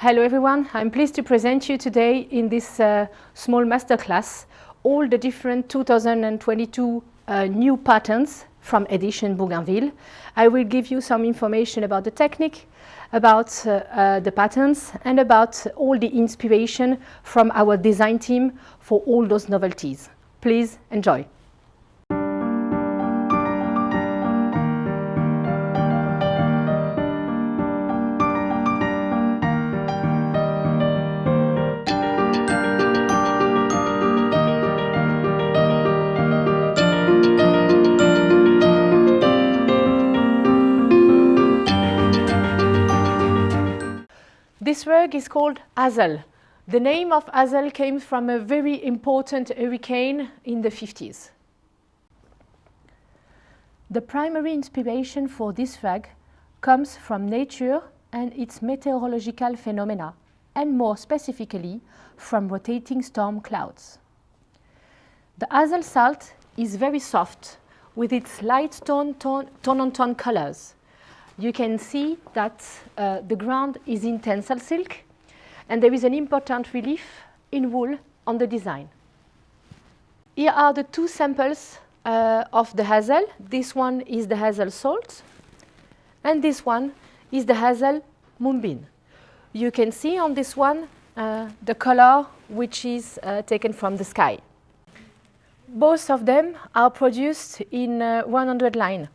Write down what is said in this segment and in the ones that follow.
Hello everyone, I'm pleased to present you today in this small masterclass all the different 2022 new patterns from Edition Bougainville. I will give you some information about the technique, about the patterns and about all the inspiration from our design team for all those novelties. Please enjoy. This rug is called HAZEL. The name of HAZEL came from a very important hurricane in the 50s. The primary inspiration for this rug comes from nature and its meteorological phenomena, and more specifically from rotating storm clouds. The HAZEL salt is very soft with its light tone-on-tone colors. You can see that the ground is in tensile silk and there is an important relief in wool on the design. Here are the two samples of the HAZEL. This one is the HAZEL salt and this one is the HAZEL moonbeam. You can see on this one the color which is taken from the sky. Both of them are produced in 100 line.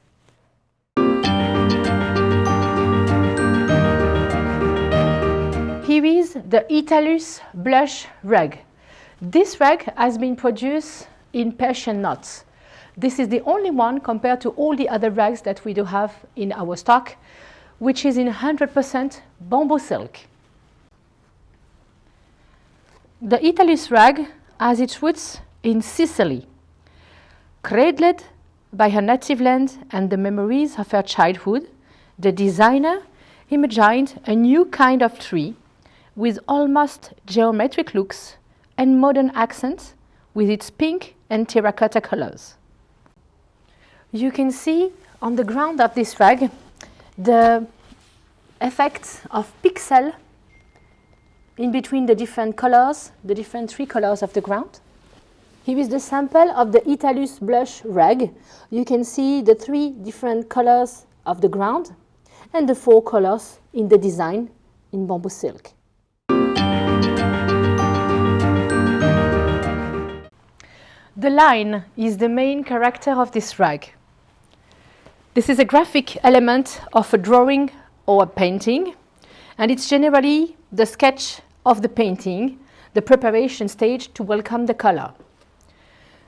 Here is the ITALUS blush rug. This rug has been produced in Persian knots. This is the only one compared to all the other rugs that we do have in our stock, which is in 100% bamboo silk. The ITALUS rug has its roots in Sicily. Cradled by her native land and the memories of her childhood, the designer imagined a new kind of tree with almost geometric looks and modern accents with its pink and terracotta colors. You can see on the ground of this rug the effect of pixel in between the different colors, the different three colors of the ground. Here is the sample of the ITALUS blush rug. You can see the three different colors of the ground and the four colors in the design in bamboo silk. The line is the main character of this rug. This is a graphic element of a drawing or a painting, and it's generally the sketch of the painting, the preparation stage to welcome the color.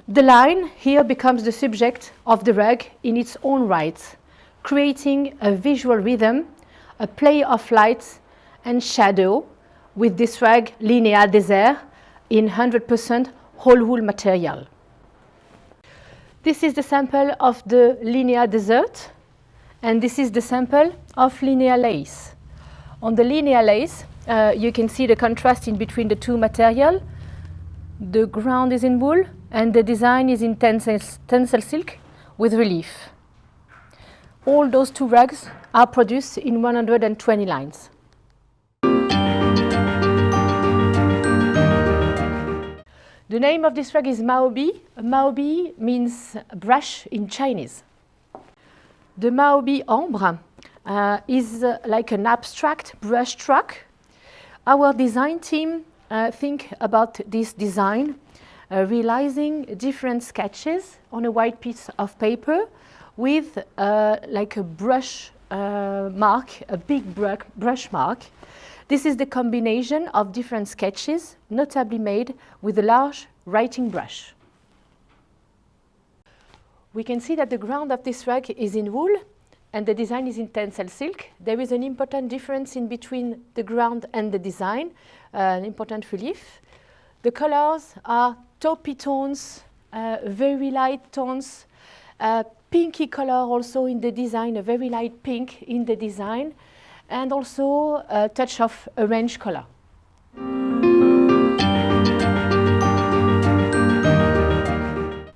The line here becomes the subject of the rug in its own right, creating a visual rhythm, a play of light and shadow with this rug LINEA NAZARE in 100% whole wool material. This is the sample of the LINEA Desert, and this is the sample of LINEA lace. On the LINEA lace, you can see the contrast in between the two materials. The ground is in wool and the design is in tensile silk with relief. All those two rugs are produced in 120 lines. The name of this rug is MAOBI. MAOBI means brush in Chinese. The MAOBI AMBRE is like an abstract brush stroke. Our design team think about this design, realizing different sketches on a white piece of paper with like a brush mark, a big brush mark. This is the combination of different sketches, notably made with a large writing brush. We can see that the ground of this rug is in wool and the design is in tensile silk. There is an important difference in between the ground and the design, an important relief. The colors are taupey tones, very light tones, pinky color also in the design, a very light pink in the design, and also a touch of orange color.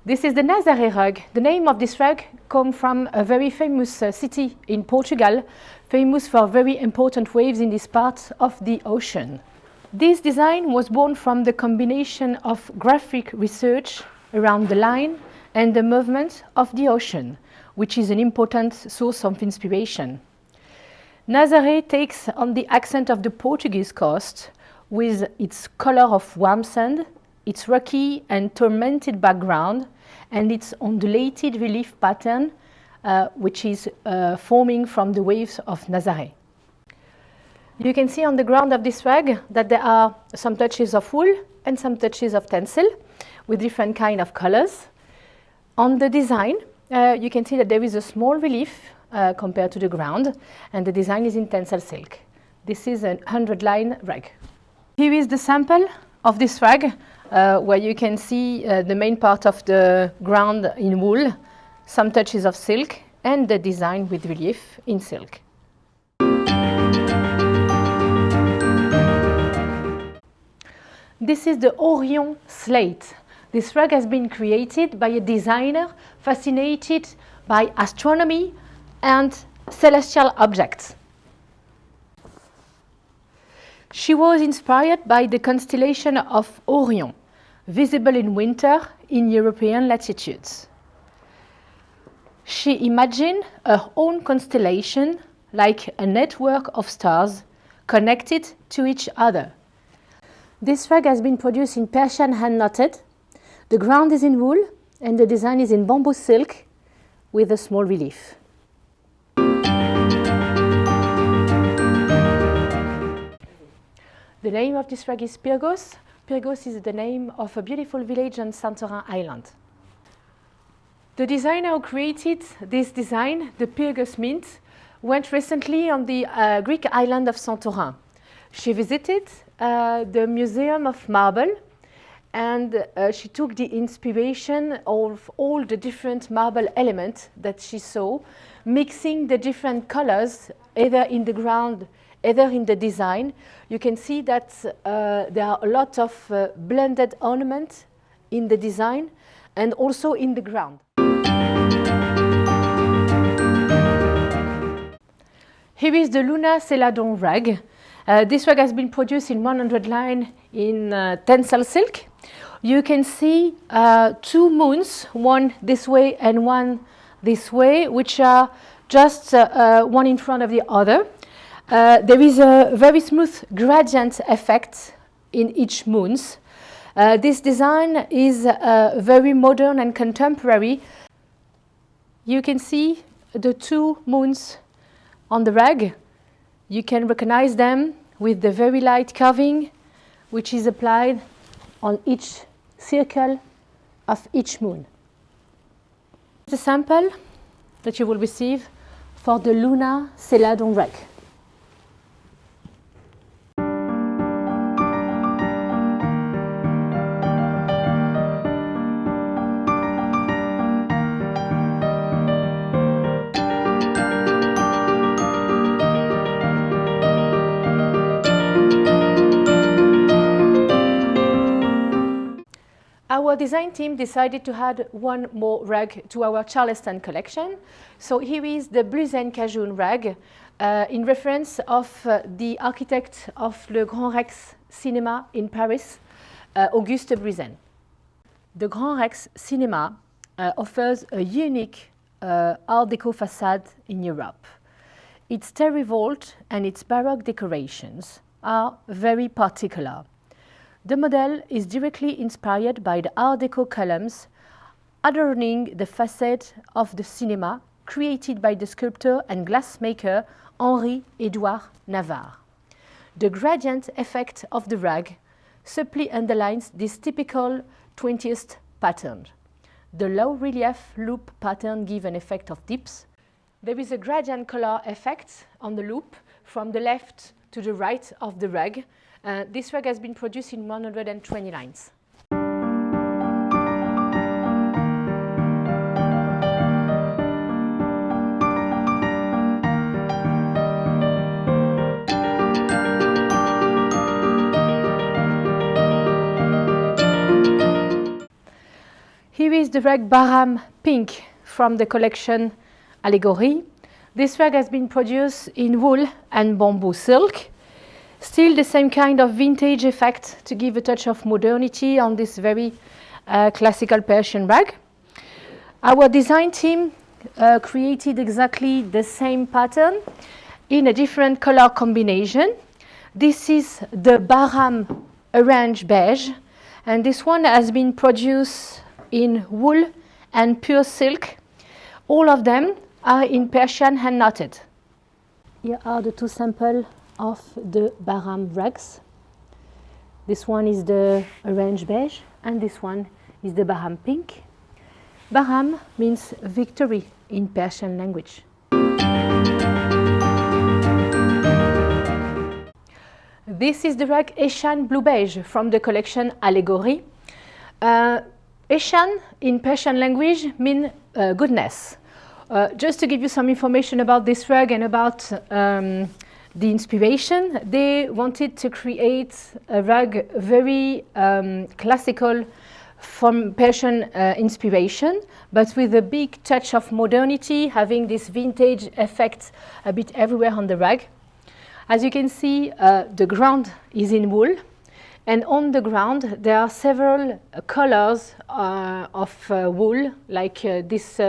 This is the NAZARE rug. The name of this rug comes from a very famous city in Portugal, famous for very important waves in this part of the ocean. This design was born from the combination of graphic research around the line and the movement of the ocean, which is an important source of inspiration. NAZARE takes on the accent of the Portuguese coast with its color of warm sand, its rocky and tormented background, and its undulated relief pattern, which is forming from the waves of NAZARE. You can see on the ground of this rug that there are some touches of wool and some touches of tencel with different kind of colors. On the design, you can see that there is a small relief compared to the ground, and the design is in tencel silk. This is a 100-line rug. Here is the sample of this rug, where you can see the main part of the ground in wool, some touches of silk, and the design with relief in silk. This is the Orion slate. This rug has been created by a designer fascinated by astronomy and celestial objects. She was inspired by the constellation of Orion, visible in winter in European latitudes. She imagined her own constellation like a network of stars connected to each other. This rug has been produced in Persian hand-knotted. The ground is in wool and the design is in bamboo silk with a small relief. The name of this rug is Pyrgos. Pyrgos is the name of a beautiful village on Santorin Island. The designer who created this design, the Pyrgos mint, went recently on the Greek island of Santorin. She visited the Museum of Marble, and she took the inspiration of all the different marble elements that she saw, mixing the different colors either in the ground, either in the design. You can see that there are a lot of blended ornaments in the design and also in the ground. Here is the Luna Celadon rug. This rug has been produced in 100 line in tencel silk. You can see two moons, one this way and one this way, which are just one in front of the other. There is a very smooth gradient effect in each moons. This design is very modern and contemporary. You can see the two moons on the rug. You can recognize them with the very light carving which is applied on each circle of each moon. The sample that you will receive for the Luna Celadon rug. Our design team decided to add one more rug to our Charleston collection. So here is the Blusen Cajun rug in reference of the architect of Le Grand Rex Cinema in Paris, Auguste Blusen. The Grand Rex Cinema offers a unique Art Deco facade in Europe. Its terry vault and its Baroque decorations are very particular. The model is directly inspired by the Art Deco columns adorning the facade of the cinema created by the sculptor and glassmaker Henri-Édouard Navarre. The gradient effect of the rug subtly underlines this typical 20th pattern. The low relief loop pattern gives an effect of dips. There is a gradient color effect on the loop from the left to the right of the rug. This rug has been produced in 120 lines. Here is is the rug BAHRAM Pink from the collection Allegory. This rug has been produced in wool and bamboo silk. Still the same kind of vintage effect to give a touch of modernity on this very classical Persian rug. Our design team created exactly the same pattern in a different color combination. This is the BAHRAM Orange Beige, and this one has been produced in wool and pure silk. All of them are in Persian hand knotted. Here are the two samples of the BAHRAM rugs. This one is the Orange Beige and this one is the BAHRAM Pink. BAHRAM means victory in Persian language. This is the rug EHSAN Blue Beige from the collection Allegory. EHSAN in Persian language means goodness. Just to give you some information about this rug and about the inspiration, they wanted to create a rug very classical from Persian inspiration, but with a big touch of modernity, having this vintage effect a bit everywhere on the rug. As you can see, the ground is in wool, and on the ground there are several colors of wool, like this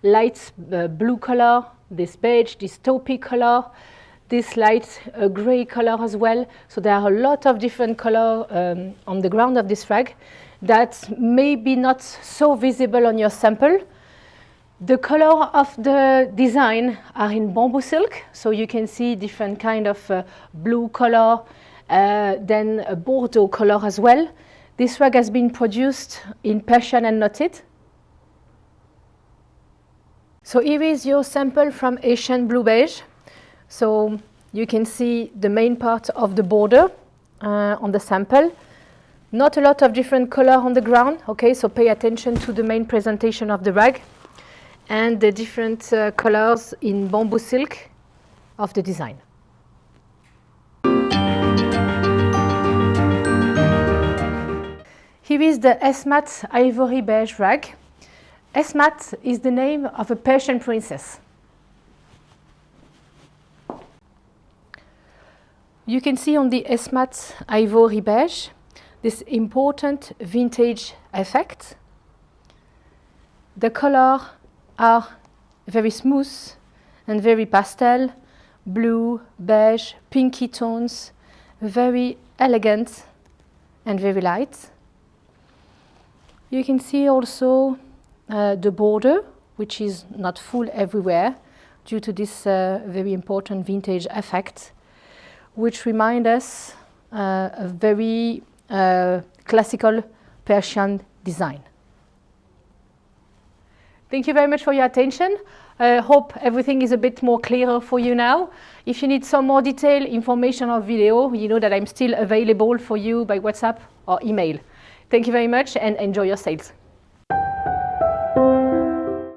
light blue color, this beige, this taupey color, this light gray color as well. So there are a lot of different colors on the ground of this rug that may be not so visible on your sample. The color of the design are in bamboo silk, so you can see different kind of blue color, then a Bordeaux color as well. This rug has been produced in Persian and knotted. So here is your sample from EHSAN Blue Beige. So you can see the main part of the border on the sample. Not a lot of different color on the ground, okay, so pay attention to the main presentation of the rug and the different colors in bamboo silk of the design. Here is the ESMAT Ivory Beige rug. ESMAT is the name of a Persian princess. You can see on the ESMAT Ivory Beige this important vintage effect. The colors are very smooth and very pastel, blue, beige, pinky tones, very elegant and very light. You can see also the border, which is not full everywhere due to this very important vintage effect, which reminds us a very classical Persian design. Thank you very much for your attention. I hope everything is a bit more clearer for you now. If you need some more detailed information or video, you know that I'm still available for you by WhatsApp or email. Thank you very much and enjoy your sales.